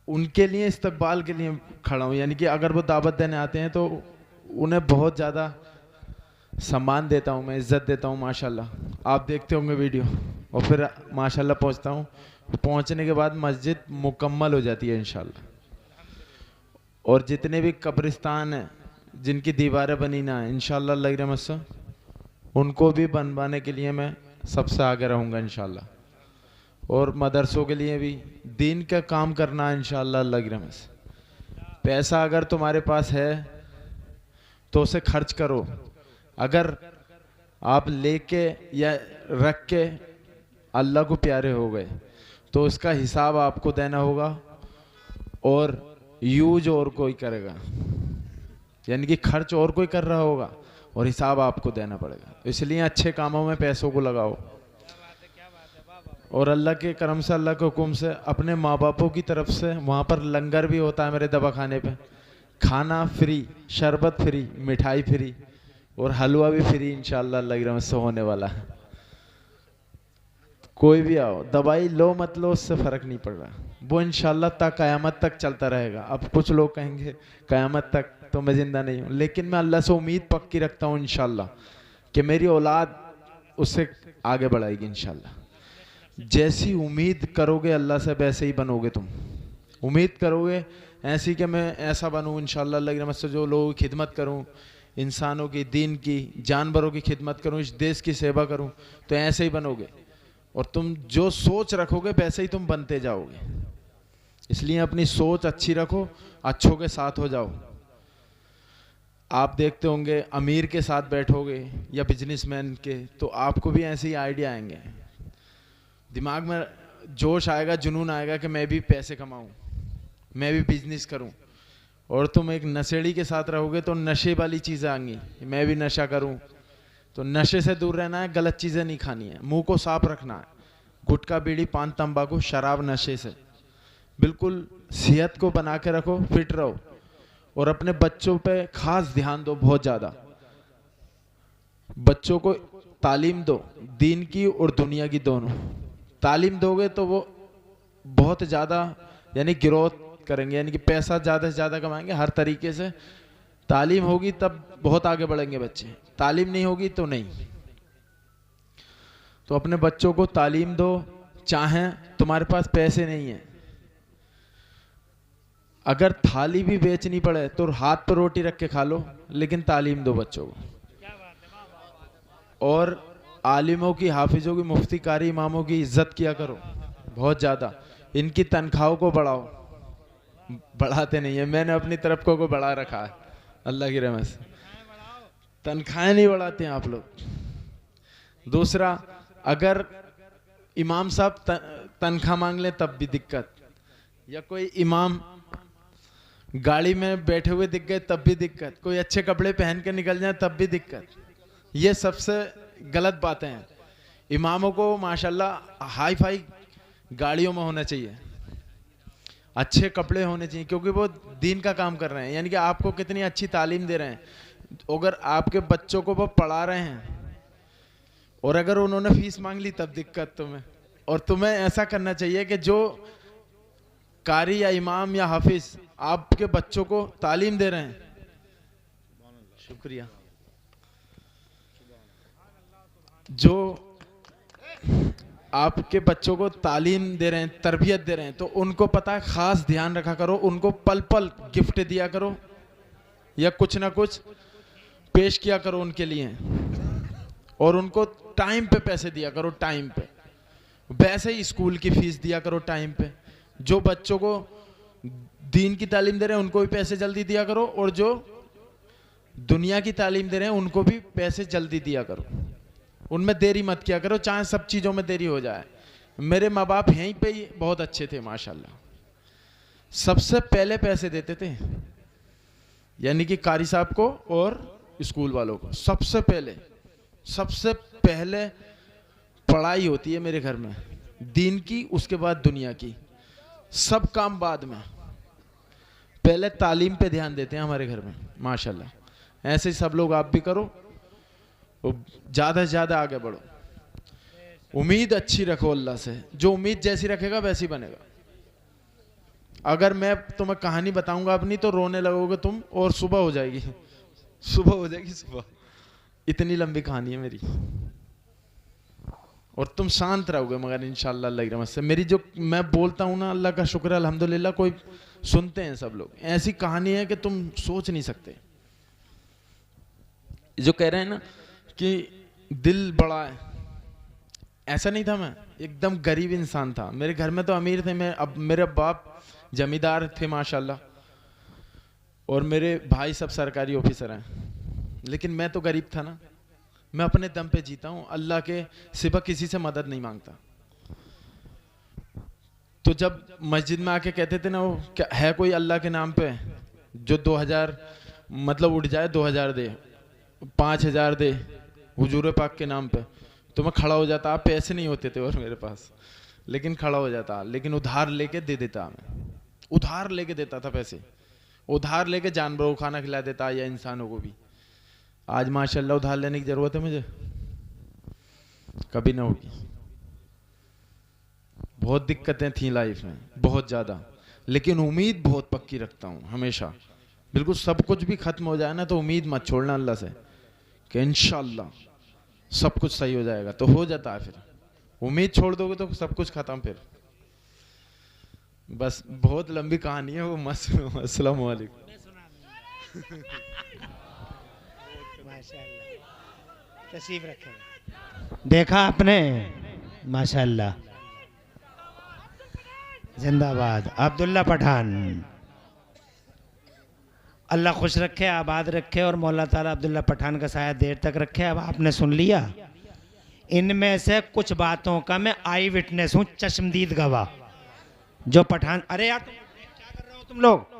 उनके लिए इस्तकबाल के लिए खड़ा हूँ। यानी कि अगर वो दावत देने आते हैं तो उन्हें बहुत ज़्यादा सम्मान देता हूँ, मैं इज़्ज़त देता हूँ माशाल्लाह। आप देखते होंगे वीडियो। और फिर माशाल्लाह पहुँचता हूँ। पहुँचने के बाद मस्जिद मुकम्मल हो जाती है इंशाल्लाह। और जितने भी कब्रिस्तान हैं जिनकी दीवारें बनी ना है इंशाल्लाह अल्लाह की रहमत से, उनको भी बनवाने के लिए मैं सबसे आगे रहूँगा इंशाल्लाह। और मदरसों के लिए भी दीन का काम करना है इंशाल्लाह अल्लाह की रहमत से। पैसा अगर तुम्हारे पास है तो उसे खर्च करो। अगर आप लेके या रख के अल्लाह को प्यारे हो गए तो उसका हिसाब आपको देना होगा, और यूज और कोई करेगा, यानी कि खर्च और कोई कर रहा होगा और हिसाब आपको देना पड़ेगा। इसलिए अच्छे कामों में पैसों को लगाओ। और अल्लाह के करम से, अल्लाह के हुक्म से, अपने माँ बापों की तरफ से वहाँ पर लंगर भी होता है मेरे दवा खाने पे। खाना फ्री, शरबत फ्री, मिठाई फ्री और हलवा भी फ्री इंशाल्लाह अल्लाह की रहमत से होने वाला है। कोई भी आओ, दवाई लो मत लो उससे फ़र्क नहीं पड़ रहा, वो इंशाल्लाह तक क़यामत तक चलता रहेगा। अब कुछ लोग कहेंगे क़यामत तक तो मैं ज़िंदा नहीं हूँ, लेकिन मैं अल्लाह से उम्मीद पक्की रखता हूँ इंशाल्लाह कि मेरी औलाद उससे आगे बढ़ाएगी इंशाल्लाह। जैसी उम्मीद करोगे अल्लाह से वैसे ही बनोगे तुम। उम्मीद करोगे ऐसी कि मैं ऐसा बनूँ इंशाल्लाह अल्लाह की रहमत से, जो लोगों की खिदमत करूँ, इंसानों की, दीन की, जानवरों की खिदमत करूँ, इस देश की सेवा करूँ, तो ऐसे ही बनोगे। और तुम जो सोच रखोगे वैसे ही तुम बनते जाओगे। इसलिए अपनी सोच अच्छी रखो, अच्छों के साथ हो जाओ। आप देखते होंगे अमीर के साथ बैठोगे या बिजनेसमैन के, तो आपको भी ऐसे ही आइडिया आएंगे, दिमाग में जोश आएगा, जुनून आएगा कि मैं भी पैसे कमाऊं, मैं भी बिजनेस करूं। और तुम एक नशेड़ी के साथ रहोगे तो नशे वाली चीज़ें आएंगी, मैं भी नशा करूं। तो नशे से दूर रहना है, गलत चीज़ें नहीं खानी है, मुंह को साफ रखना है, गुटखा बीड़ी पान तंबाकू शराब नशे से बिल्कुल सेहत को बना के रखो, फिट रहो। और अपने बच्चों पे खास ध्यान दो, बहुत ज़्यादा बच्चों को तालीम दो, दीन की और दुनिया की दोनों। तालीम दोगे तो वो बहुत ज़्यादा यानी ग्रोथ करेंगे, यानी कि पैसा ज़्यादा से ज़्यादा कमाएंगे हर तरीके से। तालीम होगी तब बहुत आगे बढ़ेंगे बच्चे, तालीम नहीं होगी तो नहीं। तो अपने बच्चों को तालीम दो, चाहे तुम्हारे पास पैसे नहीं है, अगर थाली भी बेचनी पड़े तो हाथ पर रोटी रख के खा लो, लेकिन तालीम दो बच्चों को। और आलिमों की, हाफिजों की, मुफ्ती कारी इमामों की इज्जत किया करो बहुत ज़्यादा। इनकी तनख्वाहों को बढ़ाओ, बढ़ाते नहीं है, मैंने अपनी तरफ को बढ़ा रखा है अल्लाह की रहमत से। तनख्वाहें नहीं बढ़ाते हैं आप लोग। दूसरा, अगर इमाम साहब तनख्वाह मांग लें तब भी दिक्कत, या कोई इमाम गाड़ी में बैठे हुए दिख गए तब भी दिक्कत, कोई अच्छे कपड़े पहन के निकल जाए तब भी दिक्कत। ये सबसे गलत बातें हैं। इमामों को माशाल्लाह हाई फाई गाड़ियों में होना चाहिए, अच्छे कपड़े होने चाहिए, क्योंकि वो दीन का काम कर रहे हैं। यानी कि आपको कितनी अच्छी तालीम दे रहे हैं। अगर आपके बच्चों को वो पढ़ा रहे हैं और अगर उन्होंने फीस मांग ली तब दिक्कत तुम्हें। और तुम्हें ऐसा करना चाहिए कि जो कारी या इमाम या हाफिज आपके बच्चों को तालीम दे रहे हैं, शुक्रिया, जो आपके बच्चों को तालीम दे रहे हैं, तरबियत दे रहे हैं, तो उनको पता है, खास ध्यान रखा करो, उनको पल पल गिफ्ट दिया करो या कुछ ना कुछ पेश किया करो उनके लिए। और उनको टाइम पे पैसे दिया करो, टाइम पे। वैसे ही स्कूल की फीस दिया करो टाइम पे। जो बच्चों को दीन की तालीम दे रहे हैं उनको भी पैसे जल्दी दिया करो, और जो दुनिया की तालीम दे रहे हैं उनको भी पैसे जल्दी दिया करो। उनमें देरी मत किया करो, चाहे सब चीज़ों में देरी हो जाए। मेरे माँ बाप यहीं पे ही बहुत अच्छे थे माशाल्लाह, सबसे पहले पैसे देते थे, यानी कि कारी साहब को और स्कूल वालों को सबसे पहले पढ़ाई होती है मेरे घर में, दीन की, उसके बाद दुनिया की, सब काम बाद में। पहले तालीम पे ध्यान देते हैं हमारे घर में माशाल्लाह। ऐसे ही सब लोग आप भी करो, ज़्यादा से ज़्यादा आगे बढ़ो। उम्मीद अच्छी रखो अल्लाह से, जो उम्मीद जैसी रखेगा वैसी बनेगा। अगर मैं तुम्हें कहानी बताऊंगा अपनी तो रोने लगोगे तुम, और सुबह हो जाएगी, सुबह हो जाएगी सुबह। इतनी लंबी कहानी है मेरी, और तुम शांत रहोगे मगर इंशाल्लाह अल्लाह की रहमत से। मेरी जो मैं बोलता हूँ ना, अल्लाह का शुक्र है अल्हम्दुलिल्लाह, कोई सुनते हैं सब लोग। ऐसी कहानी है कि तुम सोच नहीं सकते। जो कह रहे हैं ना कि दिल बड़ा है, ऐसा नहीं था। मैं एकदम गरीब इंसान था। मेरे घर में तो अमीर थे, मैं अब मेरे बाप जमींदार थे माशाल्लाह, और मेरे भाई सब सरकारी ऑफिसर हैं, लेकिन मैं तो गरीब था ना। मैं अपने दम पे जीता हूँ, अल्लाह के सिवा किसी से मदद नहीं मांगता। तो जब मस्जिद में आके कहते थे ना, वो क्या है कोई अल्लाह के नाम पे जो 2000 मतलब उठ जाए, 2000 दे, 5000 दे हुजूर पाक के नाम पे, तो मैं खड़ा हो जाता। पैसे नहीं होते थे और मेरे पास, लेकिन खड़ा हो जाता, लेकिन उधार लेके दे देता। मैं उधार लेके देता था पैसे, उधार लेके जानवरों को खाना खिला देता, या इंसानों को भी। आज माशाल्लाह उधार लेने की जरूरत है मुझे? कभी ना होगी। बहुत दिक्कतें थी लाइफ में, बहुत ज्यादा, लेकिन उम्मीद बहुत पक्की रखता हूँ हमेशा। बिल्कुल सब कुछ भी खत्म हो जाए ना, तो उम्मीद मत छोड़ना अल्लाह से कि इंशाल्लाह सब कुछ सही हो जाएगा। तो हो जाता है। फिर उम्मीद छोड़ दोगे तो सब कुछ खत्म। फिर बस बहुत लंबी कहानी है वो, मत सुनो। अस्सलाम वालेकुम। माशाअल्लाह, तशरीफ रखें। देखा आपने, माशाअल्लाह, जिंदाबाद अब्दुल्ला पठान। अल्लाह खुश रखे, आबाद रखे, और मौला ताला अब्दुल्ला पठान का साया देर तक रखे। अब आपने सुन लिया, इनमें से कुछ बातों का मैं आई विटनेस हूँ, चश्मदीद गवाह। जो पठान, अरे यार क्या कर रहे हो तुम लोग?